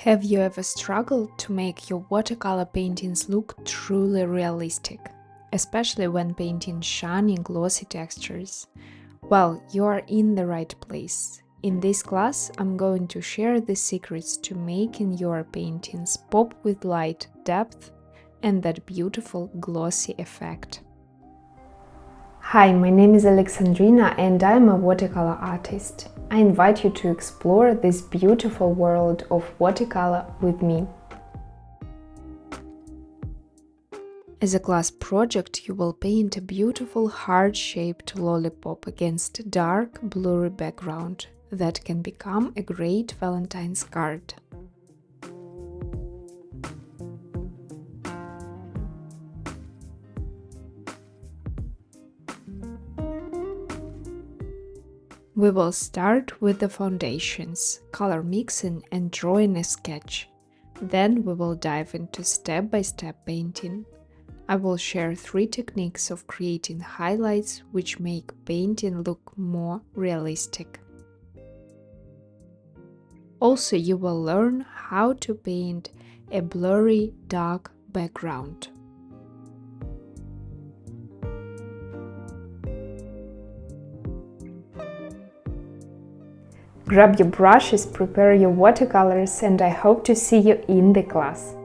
Have you ever struggled to make your watercolor paintings look truly realistic, especially when painting shiny glossy textures? Well, you are in the right place. In this class, I'm going to share the secrets to making your paintings pop with light, depth, and that beautiful glossy effect. Hi, my name is Alexandrina and I'm a watercolor artist. I invite you to explore this beautiful world of watercolor with me. As a class project, you will paint a beautiful heart-shaped lollipop against a dark, blurry background that can become a great Valentine's card. We will start with the foundations, color mixing and drawing a sketch. Then we will dive into step-by-step painting. I will share 3 techniques of creating highlights which make painting look more realistic. Also, you will learn how to paint a blurry, dark background. Grab your brushes, prepare your watercolors, and I hope to see you in the class.